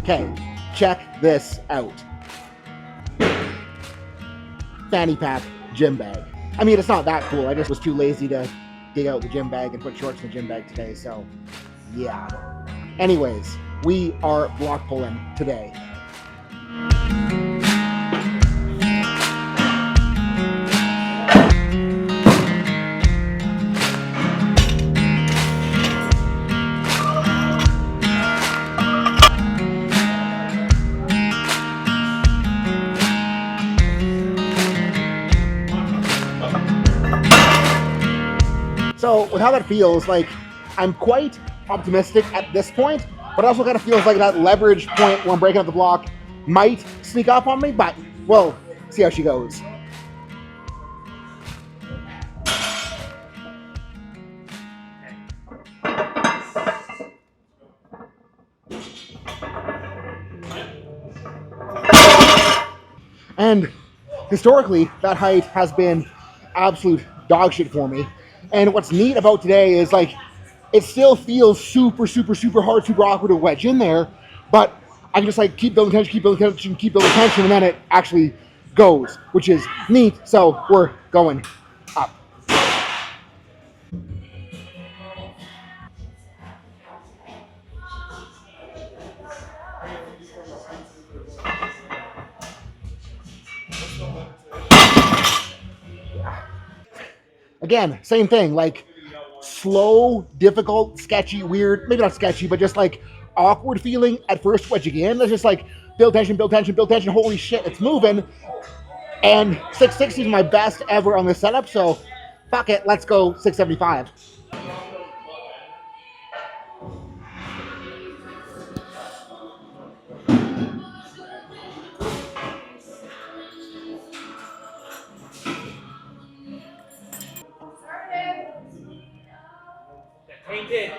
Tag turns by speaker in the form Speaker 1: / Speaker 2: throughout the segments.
Speaker 1: Okay, check this out. Fanny pack gym bag. I mean, it's not that cool. I just was too lazy to dig out the gym bag and put shorts in the gym bag today, so yeah. Anyways, we are block pulling today. So with how that feels, like I'm quite optimistic at this point, but it also kind of feels like that leverage point where I'm breaking up the block might sneak up on me, but we'll see how she goes. And historically, that height has been absolute dog shit for me. And what's neat about today is like, it still feels super, super, super hard, super awkward to wedge in there, but I can just like keep building tension, keep building tension, keep building tension, and then it actually goes, which is neat. So we're going up. Again, same thing, like slow, difficult, sketchy, weird, maybe not sketchy, but just like awkward feeling at first wedging in. It's just like build tension, build tension, build tension, holy shit, it's moving. And 660 is my best ever on this setup, so fuck it, let's go 675.
Speaker 2: Painted.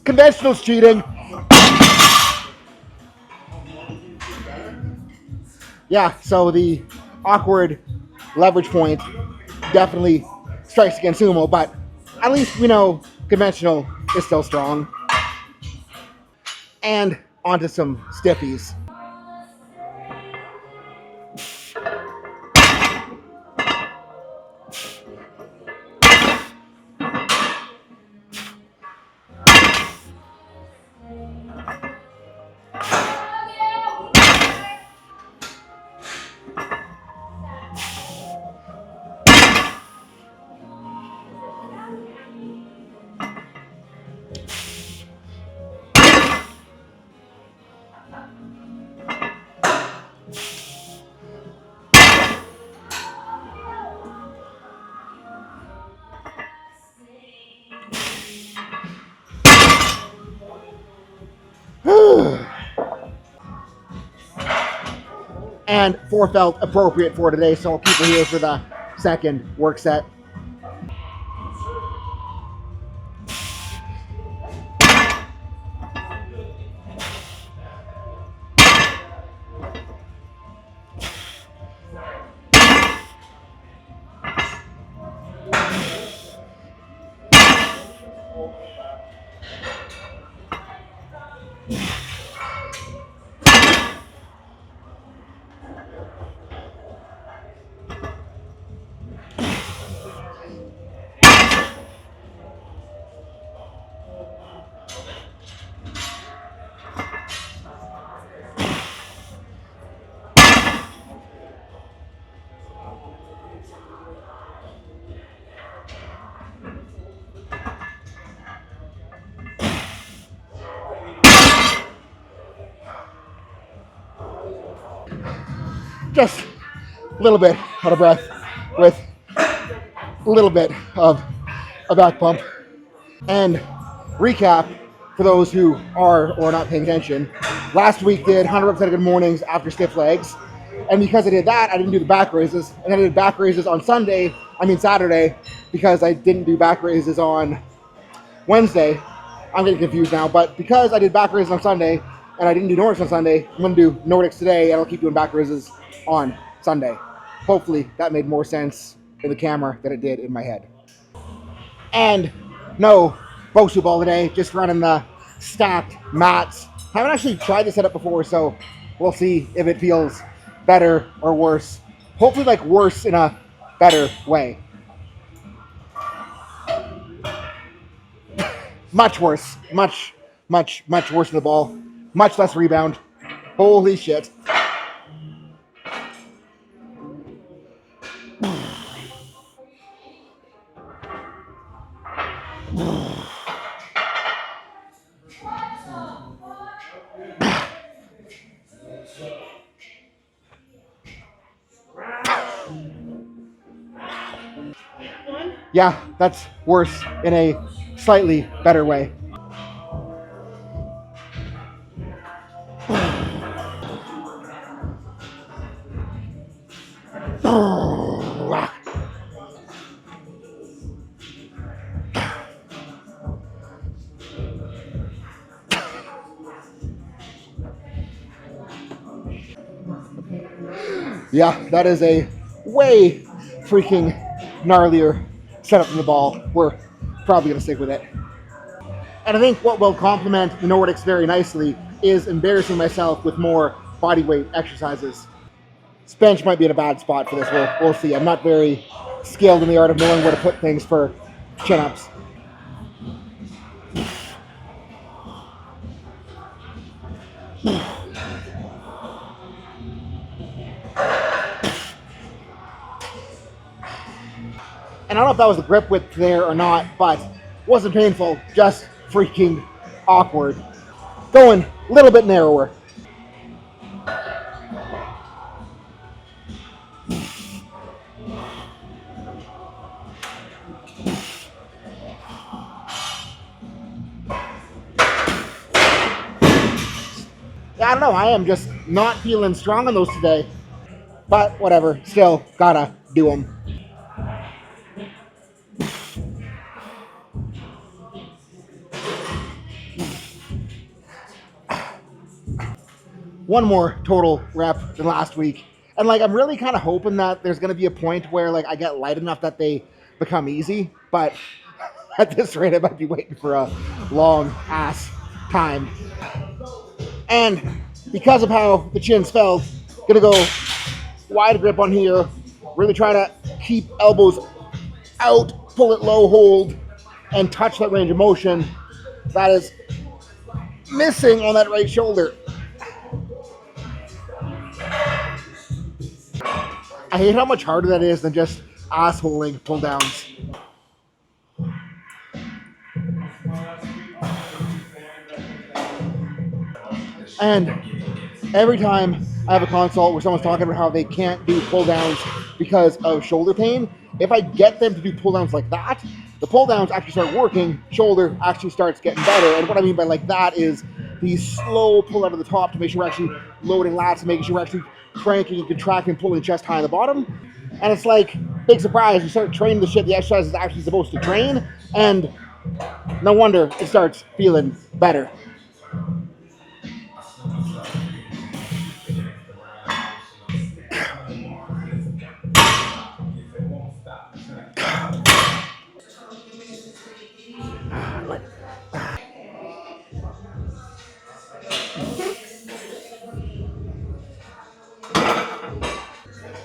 Speaker 1: Conventional's cheating. Yeah, so the awkward leverage point definitely strikes against sumo, but at least we know conventional is still strong. And onto some stiffies. And 4 felt appropriate for today, so I'll keep her here for the second work set. Just a little bit out of breath with a little bit of a back pump. And recap for those who are or not paying attention. Last week did 100% of good mornings after stiff legs. And because I did that, I didn't do the back raises. And then I did back raises on Sunday Saturday, because I didn't do back raises on Wednesday. I'm getting confused now, but because I did back raises on Sunday and I didn't do Nordics on Sunday, I'm going to do Nordics today and I'll keep doing back raises on Sunday. Hopefully that made more sense in the camera than it did in my head. And no Bosu ball today, just running the stacked mats. Haven't actually tried this setup before, so we'll see if it feels better or worse. Hopefully like worse in a better way. Much worse. Much worse than the ball. Much less rebound. Holy shit. Yeah, that's worse in a slightly better way. Yeah, that is a way freaking gnarlier setup than the ball. We're probably going to stick with it. And I think what will complement the Nordics very nicely is embarrassing myself with more body weight exercises. This bench might be in a bad spot for this. We'll see. I'm not very skilled in the art of knowing where to put things for chin-ups. And I don't know if that was the grip width there or not, but it wasn't painful, just freaking awkward. Going a little bit narrower. Yeah, I don't know, I am just not feeling strong on those today. But whatever, still gotta do them. One more total rep than last week. And like, I'm really kind of hoping that there's going to be a point where like I get light enough that they become easy. But at this rate, I might be waiting for a long ass time. And because of how the chins felt, gonna go wide grip on here. Really try to keep elbows out, pull it low, hold, and touch that range of motion. That is missing on that right shoulder. I hate how much harder that is than just assholing pull downs. And every time I have a consult where someone's talking about how they can't do pull downs because of shoulder pain, if I get them to do pull downs like that, the pull downs actually start working, shoulder actually starts getting better. And what I mean by like that is the slow pull out of the top to make sure we're actually loading lats and making sure we're actually cranking and contracting, pulling chest high on the bottom. And it's like, big surprise, you start training the shit the exercise is actually supposed to train, and no wonder it starts feeling better.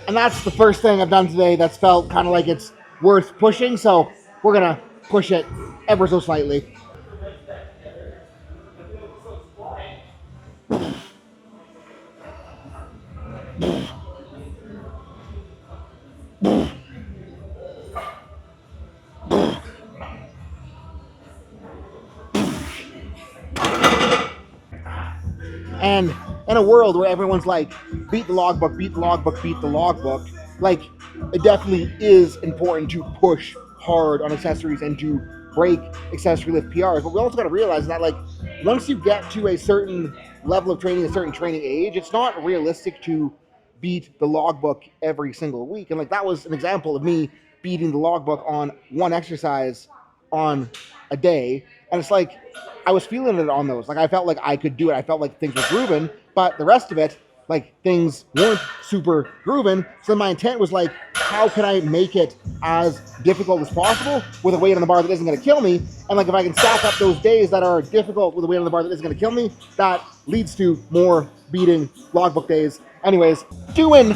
Speaker 1: And that's the first thing I've done today that's felt kind of like it's worth pushing, so we're going to push it ever so slightly. And in a world where everyone's like, beat the logbook, beat the logbook, beat the logbook, like, it definitely is important to push hard on accessories and to break accessory lift PRs. But we also got to realize that, like, once you get to a certain level of training, a certain training age, it's not realistic to beat the logbook every single week. And like, that was an example of me beating the logbook on one exercise on a day. And it's like, I was feeling it on those. Like, I felt like I could do it. I felt like things were grooving, but the rest of it, like, things weren't super grooving. So my intent was like, how can I make it as difficult as possible with a weight on the bar that isn't going to kill me? And like, if I can stack up those days that are difficult with a weight on the bar that isn't going to kill me, that leads to more beating logbook days. Anyways, doing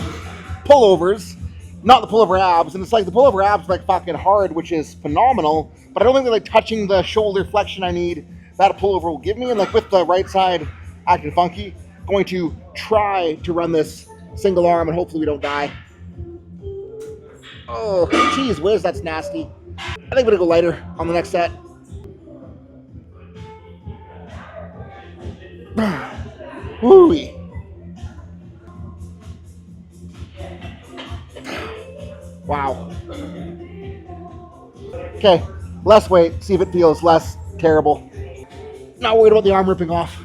Speaker 1: pullovers, not the pullover abs, and it's like the pullover abs are like fucking hard, which is phenomenal, but I don't think they're like touching the shoulder flexion I need that a pullover will give me. And like with the right side acting funky, going to try to run this single arm and hopefully we don't die. Oh, geez whiz, that's nasty. I think I'm gonna go lighter on the next set. Woo-wee. Wow. Okay, less weight, see if it feels less terrible. Not worried about the arm ripping off.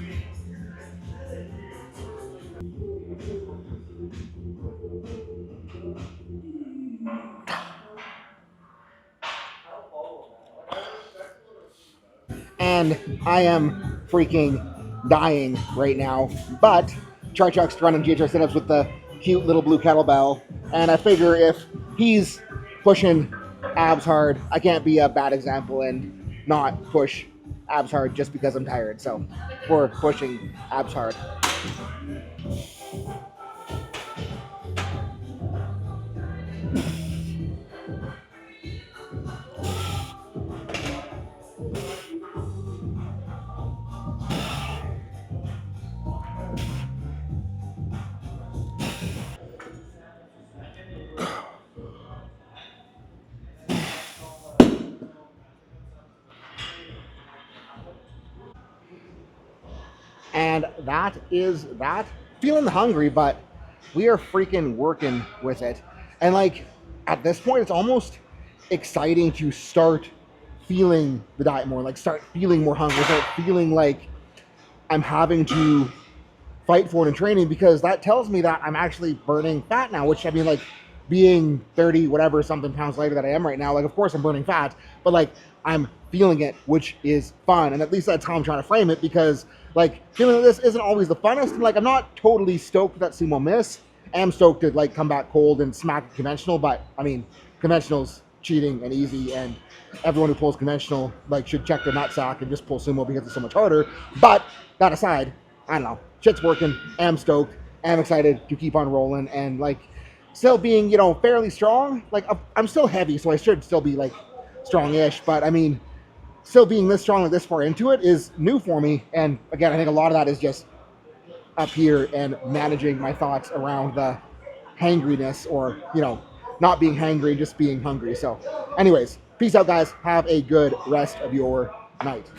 Speaker 1: And I am freaking dying right now, but Charchuck's running GHR sit-ups with the cute little blue kettlebell, and I figure if he's pushing abs hard, I can't be a bad example and not push abs hard just because I'm tired. So we're pushing abs hard. And that is that. Feeling hungry, but we are freaking working with it. And like at this point, it's almost exciting to start feeling the diet more, like start feeling more hungry, start feeling like I'm having to fight for it in training, because that tells me that I'm actually burning fat now, which I mean, like being 30 whatever something pounds lighter that I am right now, like of course I'm burning fat, but like I'm feeling it, which is fun. And at least that's how I'm trying to frame it, because like feeling this isn't always the funnest. And like I'm not totally stoked that sumo miss. I am stoked to like come back cold and smack conventional, but I mean conventional's cheating and easy, and everyone who pulls conventional like should check their nutsack and just pull sumo because it's so much harder. But that aside, I don't know, shit's working. I'm stoked. I'm excited to keep on rolling, and like still being, you know, fairly strong. Like I'm still heavy, so I should still be like strong-ish, but I mean, still being this strong, like this far into it is new for me. And again, I think a lot of that is just up here and managing my thoughts around the hangriness, or, you know, not being hangry, just being hungry. So anyways, peace out guys. Have a good rest of your night.